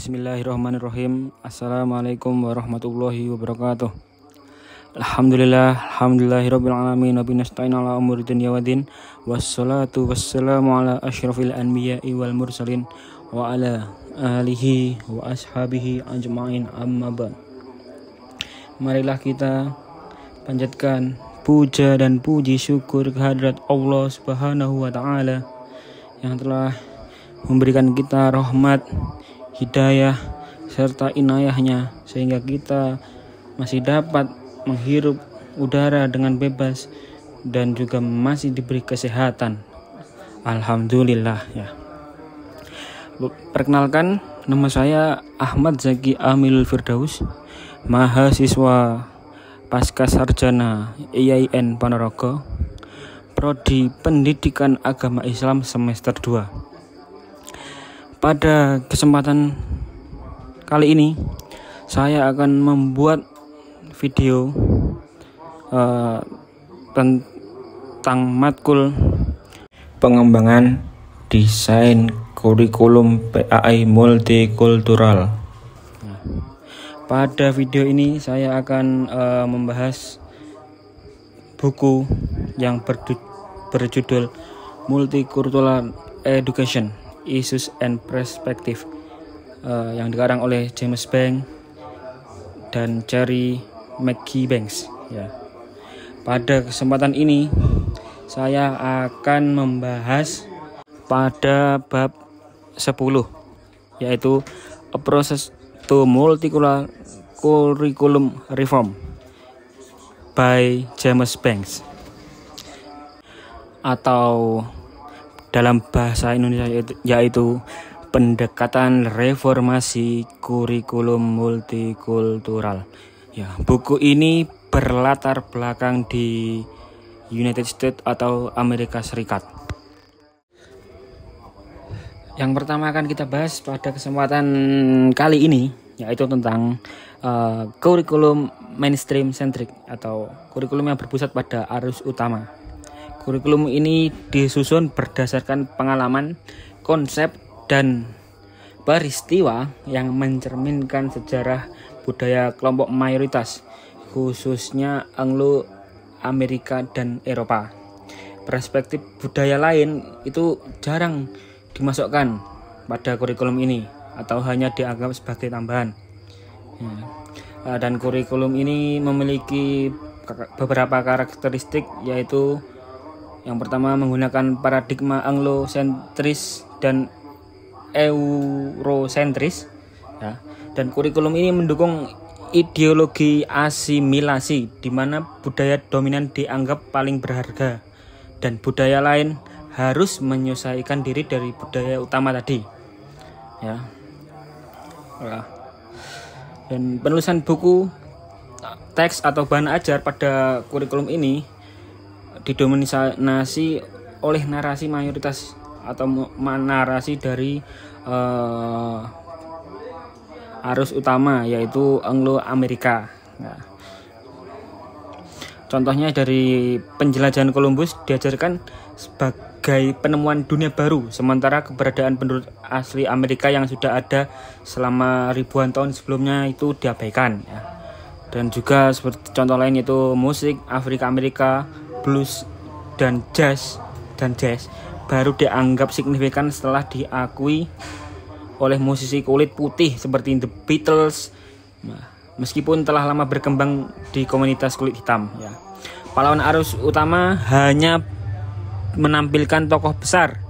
Bismillahirrahmanirrahim. Assalamualaikum warahmatullahi wabarakatuh. Alhamdulillahirabbil alamin wa binasta'in ala umuri dunya waddin. Wassalatu wassalamu ala asyrafil anbiya'i wal mursalin wa ala alihi wa ashabihi ajma'in, amma ba'd. Marilah kita panjatkan puja dan puji syukur kehadirat Allah Subhanahu wa taala yang telah memberikan kita rahmat, hidayah serta inayahnya sehingga kita masih dapat menghirup udara dengan bebas dan juga masih diberi kesehatan. Alhamdulillah ya. Perkenalkan, nama saya Ahmad Zaki Amil Firdaus, mahasiswa Pasca Sarjana IAIN Ponorogo, Prodi Pendidikan Agama Islam semester 2. Pada kesempatan kali ini saya akan membuat video tentang matkul pengembangan desain kurikulum PAI multikultural. Pada video ini saya akan membahas buku yang berjudul Multicultural Education, Issues and Perspective yang dikarang oleh James Banks dan Cherry McGee-Banks ya. Pada kesempatan ini saya akan membahas pada bab 10, yaitu A Process to Multicultural Curriculum Reform by James Banks, atau dalam bahasa Indonesia yaitu pendekatan reformasi kurikulum multikultural. Ya, buku ini berlatar belakang di United States atau Amerika Serikat. Yang pertama akan kita bahas pada kesempatan kali ini yaitu tentang kurikulum mainstream centric atau kurikulum yang berpusat pada arus utama. Kurikulum ini disusun berdasarkan pengalaman, konsep, dan peristiwa yang mencerminkan sejarah budaya kelompok mayoritas, khususnya Anglo Amerika dan Eropa. Perspektif budaya lain itu jarang dimasukkan pada kurikulum ini atau hanya dianggap sebagai tambahan. Dan kurikulum ini memiliki beberapa karakteristik, yaitu yang pertama menggunakan paradigma Anglo-sentris dan Eurosentris ya. Dan kurikulum ini mendukung ideologi asimilasi di mana budaya dominan dianggap paling berharga dan budaya lain harus menyesuaikan diri dari budaya utama tadi ya. Dan penulisan buku, teks atau bahan ajar pada kurikulum ini didominasi oleh narasi mayoritas atau narasi dari arus utama, yaitu Anglo Amerika. Nah, contohnya dari penjelajahan Columbus diajarkan sebagai penemuan dunia baru, sementara keberadaan penduduk asli Amerika yang sudah ada selama ribuan tahun sebelumnya itu diabaikan ya. Dan juga seperti contoh lain yaitu musik Afrika Amerika, blues dan jazz baru dianggap signifikan setelah diakui oleh musisi kulit putih seperti The Beatles, meskipun telah lama berkembang di komunitas kulit hitam ya. Pahlawan arus utama hanya menampilkan tokoh besar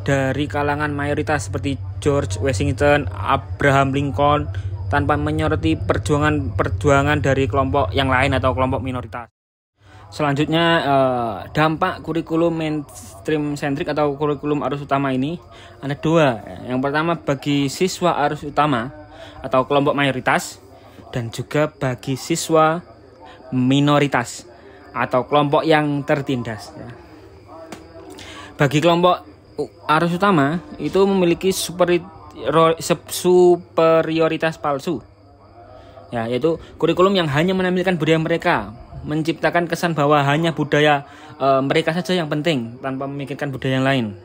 dari kalangan mayoritas seperti George Washington, Abraham Lincoln, tanpa menyoroti perjuangan dari kelompok yang lain atau kelompok minoritas. Selanjutnya, dampak kurikulum mainstream centric atau kurikulum arus utama ini ada dua. Yang pertama bagi siswa arus utama atau kelompok mayoritas, dan juga bagi siswa minoritas atau kelompok yang tertindas. Bagi kelompok arus utama itu memiliki superioritas palsu, ya, yaitu kurikulum yang hanya menampilkan budaya mereka, menciptakan kesan bahwa hanya budaya mereka saja yang penting tanpa memikirkan budaya yang lain.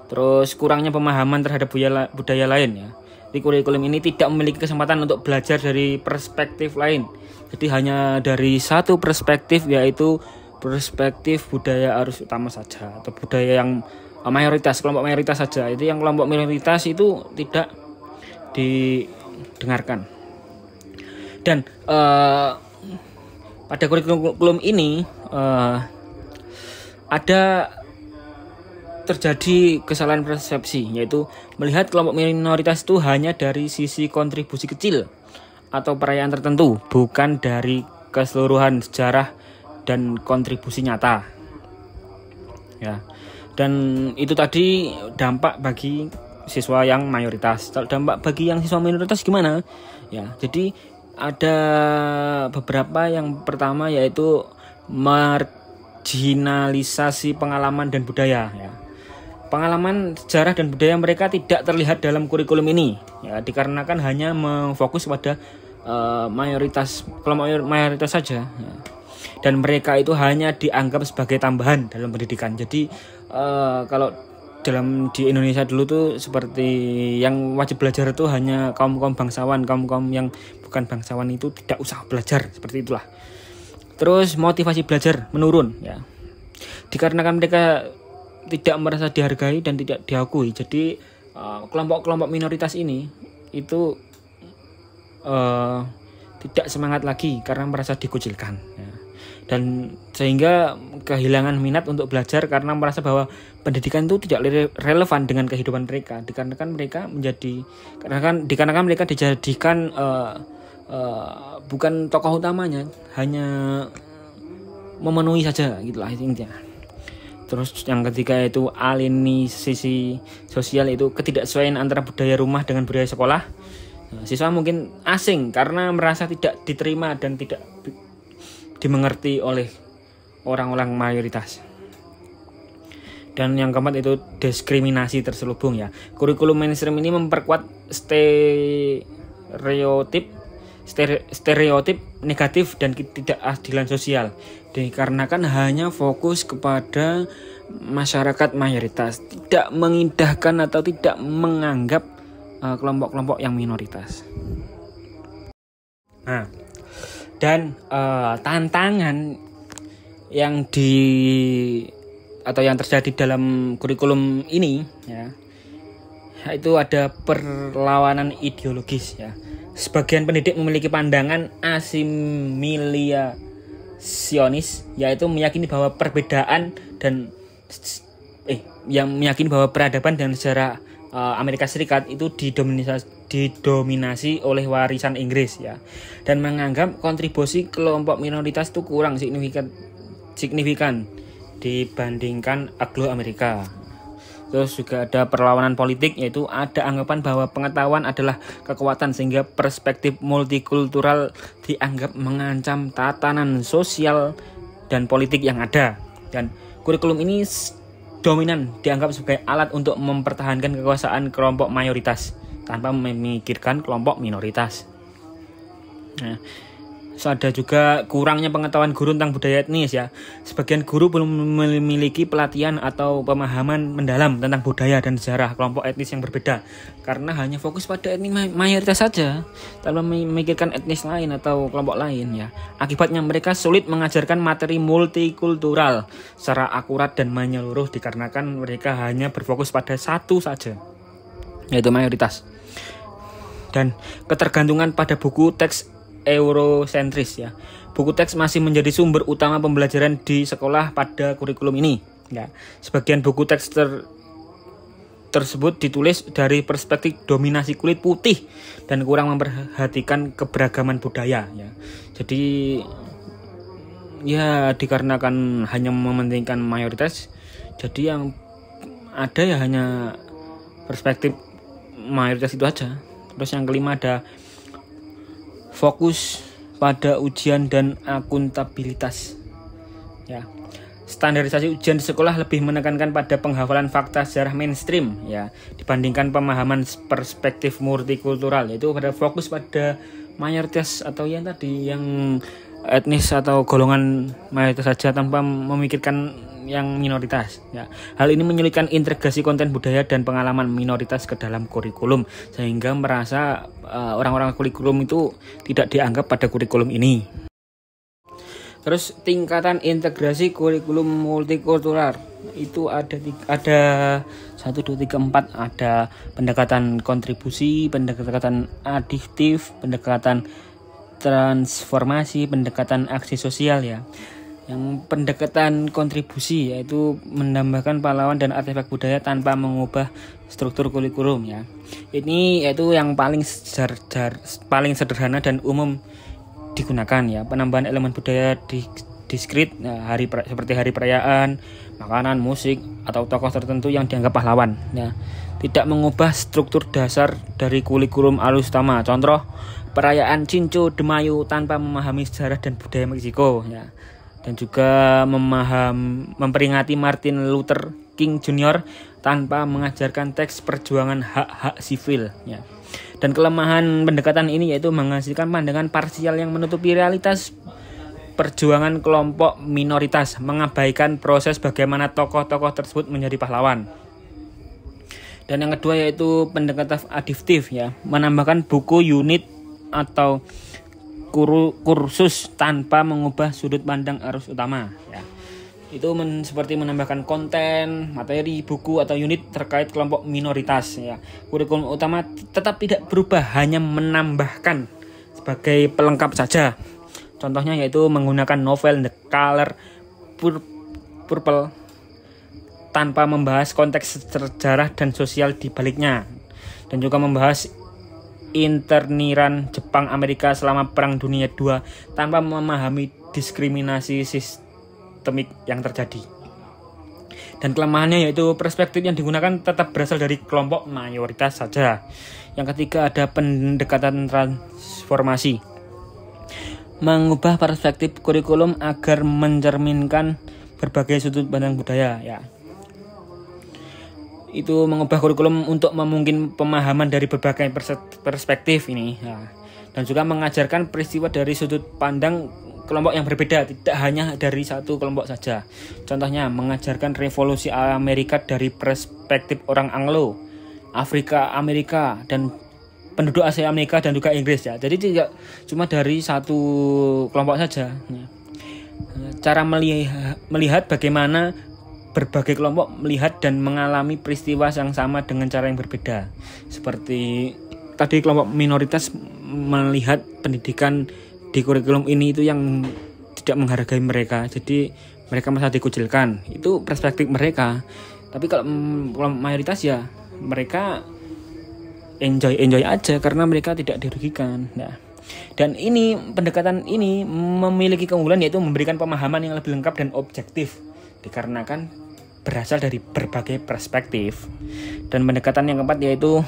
Terus kurangnya pemahaman terhadap budaya lain ya. Di kurikulum ini tidak memiliki kesempatan untuk belajar dari perspektif lain. Jadi hanya dari satu perspektif, yaitu perspektif budaya arus utama saja, atau budaya yang mayoritas, kelompok mayoritas saja. Itu yang kelompok minoritas itu tidak didengarkan. Dan pada kurikulum ini ada terjadi kesalahan persepsi, yaitu melihat kelompok minoritas itu hanya dari sisi kontribusi kecil atau perayaan tertentu, bukan dari keseluruhan sejarah dan kontribusi nyata. Ya. Dan itu tadi dampak bagi siswa yang mayoritas. Dampak bagi yang siswa minoritas gimana? Ya, jadi ada beberapa. Yang pertama yaitu marginalisasi pengalaman dan budaya, ya. Pengalaman, sejarah, dan budaya mereka tidak terlihat dalam kurikulum ini, ya, dikarenakan hanya memfokus pada kelompok mayoritas saja, ya. Dan mereka itu hanya dianggap sebagai tambahan dalam pendidikan. Jadi kalau di Indonesia dulu tuh seperti yang wajib belajar itu hanya kaum bangsawan, kaum yang bukan bangsawan itu tidak usah belajar, seperti itulah. Terus motivasi belajar menurun, ya, dikarenakan mereka tidak merasa dihargai dan tidak diakui. Jadi kelompok-kelompok minoritas ini itu tidak semangat lagi karena merasa dikucilkan, ya. Dan sehingga kehilangan minat untuk belajar karena merasa bahwa pendidikan itu tidak relevan dengan kehidupan mereka, dikarenakan mereka dijadikan bukan tokoh utamanya, hanya memenuhi saja, gitulah intinya. Terus yang ketiga itu alienisasi sosial, itu ketidaksesuaian antara budaya rumah dengan budaya sekolah. Siswa mungkin asing karena merasa tidak diterima dan tidak dimengerti oleh orang-orang mayoritas. Dan yang keempat itu diskriminasi terselubung, ya. Kurikulum mainstream ini memperkuat stereotip negatif dan ketidakadilan sosial, dikarenakan hanya fokus kepada masyarakat mayoritas, tidak mengindahkan atau tidak menganggap kelompok-kelompok yang minoritas. Nah, dan tantangan yang yang terjadi dalam kurikulum ini, ya, itu ada perlawanan ideologis, ya. Sebagian pendidik memiliki pandangan asimilasionis, yaitu meyakini bahwa peradaban dan sejarah Amerika Serikat itu didominasi oleh warisan Inggris, ya, dan menganggap kontribusi kelompok minoritas itu kurang signifikan dibandingkan Anglo-Amerika. Terus juga ada perlawanan politik, yaitu ada anggapan bahwa pengetahuan adalah kekuatan, sehingga perspektif multikultural dianggap mengancam tatanan sosial dan politik yang ada. Dan kurikulum ini dominan dianggap sebagai alat untuk mempertahankan kekuasaan kelompok mayoritas tanpa memikirkan kelompok minoritas. Nah, ada juga kurangnya pengetahuan guru tentang budaya etnis, ya. Sebagian guru belum memiliki pelatihan atau pemahaman mendalam tentang budaya dan sejarah kelompok etnis yang berbeda, karena hanya fokus pada etnis mayoritas saja tanpa memikirkan etnis lain atau kelompok lain, ya. Akibatnya mereka sulit mengajarkan materi multikultural secara akurat dan menyeluruh, dikarenakan mereka hanya berfokus pada satu saja, yaitu mayoritas. Dan ketergantungan pada buku teks eurosentris, ya. Buku teks masih menjadi sumber utama pembelajaran di sekolah pada kurikulum ini, ya. Sebagian buku teks tersebut ditulis dari perspektif dominasi kulit putih dan kurang memperhatikan keberagaman budaya, ya. Jadi ya dikarenakan hanya mementingkan mayoritas, jadi yang ada ya hanya perspektif mayoritas itu aja. Terus yang kelima ada fokus pada ujian dan akuntabilitas, ya. Standarisasi ujian di sekolah lebih menekankan pada penghafalan fakta sejarah mainstream, ya, dibandingkan pemahaman perspektif multikultural, yaitu pada fokus pada mayoritas atau yang tadi yang etnis atau golongan mayoritas saja tanpa memikirkan yang minoritas ya. Hal ini menyulitkan integrasi konten budaya dan pengalaman minoritas ke dalam kurikulum, sehingga merasa orang-orang kurikulum itu tidak dianggap pada kurikulum ini. Terus tingkatan integrasi kurikulum multikultural itu ada 1, 2, 3, 4. Ada pendekatan kontribusi, pendekatan adiktif, pendekatan transformasi, pendekatan aksi sosial ya. Yang pendekatan kontribusi yaitu menambahkan pahlawan dan artefak budaya tanpa mengubah struktur kurikulum ya. Ini yaitu yang paling sederhana dan umum digunakan ya. Penambahan elemen budaya diskrit ya, seperti hari perayaan, makanan, musik atau tokoh tertentu yang dianggap pahlawan ya. Tidak mengubah struktur dasar dari kurikulum alus utama. Contoh perayaan Cinco de Mayo tanpa memahami sejarah dan budaya Meksiko ya. Dan juga memperingati Martin Luther King Jr. tanpa mengajarkan teks perjuangan hak-hak sivil ya. Dan kelemahan pendekatan ini yaitu menghasilkan pandangan parsial yang menutupi realitas perjuangan kelompok minoritas, mengabaikan proses bagaimana tokoh-tokoh tersebut menjadi pahlawan. Dan yang kedua yaitu pendekatan adiktif ya, menambahkan buku, unit atau kursus tanpa mengubah sudut pandang arus utama ya. Itu seperti menambahkan konten, materi, buku atau unit terkait kelompok minoritas ya. Kurikulum utama tetap tidak berubah, hanya menambahkan sebagai pelengkap saja. Contohnya yaitu menggunakan novel The Color Purple tanpa membahas konteks sejarah dan sosial di baliknya, dan juga membahas interniran Jepang Amerika selama Perang Dunia II tanpa memahami diskriminasi sistemik yang terjadi. Dan kelemahannya yaitu perspektif yang digunakan tetap berasal dari kelompok mayoritas saja. Yang ketiga ada pendekatan transformasi, mengubah perspektif kurikulum agar mencerminkan berbagai sudut pandang budaya ya. Itu mengubah kurikulum untuk memungkinkan pemahaman dari berbagai perspektif ini ya. Dan juga mengajarkan peristiwa dari sudut pandang kelompok yang berbeda, tidak hanya dari satu kelompok saja. Contohnya mengajarkan revolusi Amerika dari perspektif orang Anglo, Afrika Amerika, dan penduduk Asia Amerika dan juga Inggris ya. Jadi tidak cuma dari satu kelompok saja ya. Cara melihat bagaimana berbagai kelompok melihat dan mengalami peristiwa yang sama dengan cara yang berbeda. Seperti tadi kelompok minoritas melihat pendidikan di kurikulum ini itu yang tidak menghargai mereka, jadi mereka merasa dikucilkan. Itu perspektif mereka. Tapi kalau kelompok mayoritas ya mereka enjoy aja karena mereka tidak dirugikan. Nah, dan ini pendekatan ini memiliki keunggulan yaitu memberikan pemahaman yang lebih lengkap dan objektif dikarenakan berasal dari berbagai perspektif. Dan pendekatan yang keempat yaitu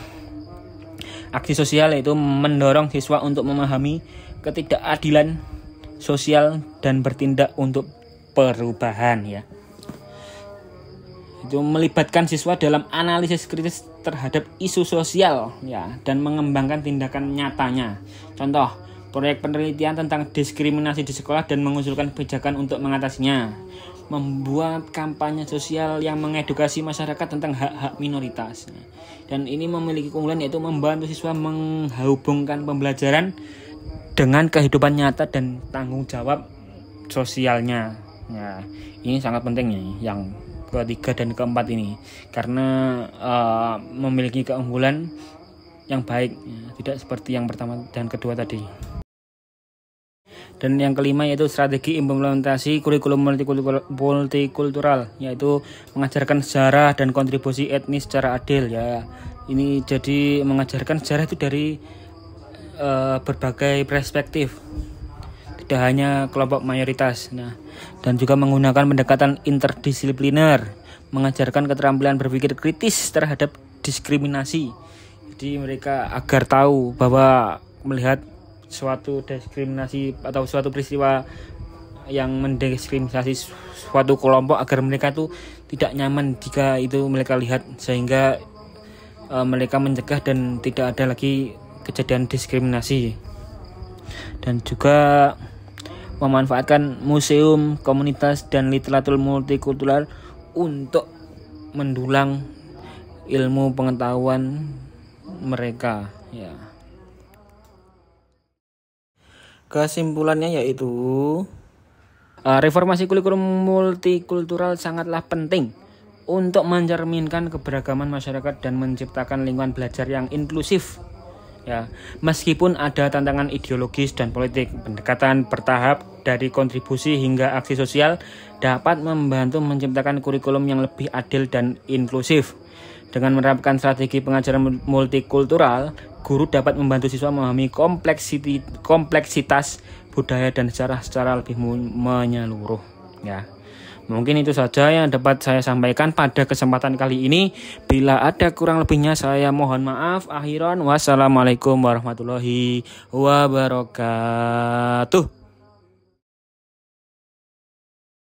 aksi sosial, yaitu mendorong siswa untuk memahami ketidakadilan sosial dan bertindak untuk perubahan ya. Itu melibatkan siswa dalam analisis kritis terhadap isu sosial ya, dan mengembangkan tindakan nyatanya. Contoh, proyek penelitian tentang diskriminasi di sekolah dan mengusulkan kebijakan untuk mengatasinya. Membuat kampanye sosial yang mengedukasi masyarakat tentang hak-hak minoritas. Dan ini memiliki keunggulan yaitu membantu siswa menghubungkan pembelajaran dengan kehidupan nyata dan tanggung jawab sosialnya. Ya, ini sangat penting nih yang ketiga dan keempat ini, karena memiliki keunggulan yang baik ya, tidak seperti yang pertama dan kedua tadi. Dan yang kelima yaitu strategi implementasi kurikulum multikultural, yaitu mengajarkan sejarah dan kontribusi etnis secara adil ya. Ini jadi mengajarkan sejarah itu dari berbagai perspektif, tidak hanya kelompok mayoritas. Nah, dan juga menggunakan pendekatan interdisipliner, mengajarkan keterampilan berpikir kritis terhadap diskriminasi. Jadi mereka agar tahu bahwa melihat suatu diskriminasi atau suatu peristiwa yang mendiskriminasi suatu kelompok, agar mereka tuh tidak nyaman jika itu mereka lihat, sehingga mereka mencegah dan tidak ada lagi kejadian diskriminasi. Dan juga memanfaatkan museum, komunitas, dan literatur multikultural untuk mendulang ilmu pengetahuan mereka ya. Kesimpulannya yaitu reformasi kurikulum multikultural sangatlah penting untuk mencerminkan keberagaman masyarakat dan menciptakan lingkungan belajar yang inklusif. Ya, meskipun ada tantangan ideologis dan politik, pendekatan bertahap dari kontribusi hingga aksi sosial dapat membantu menciptakan kurikulum yang lebih adil dan inklusif. Dengan menerapkan strategi pengajaran multikultural, guru dapat membantu siswa memahami kompleksitas budaya dan sejarah secara lebih menyeluruh. Ya. Mungkin itu saja yang dapat saya sampaikan pada kesempatan kali ini. Bila ada kurang lebihnya saya mohon maaf. Akhiran wassalamualaikum warahmatullahi wabarakatuh.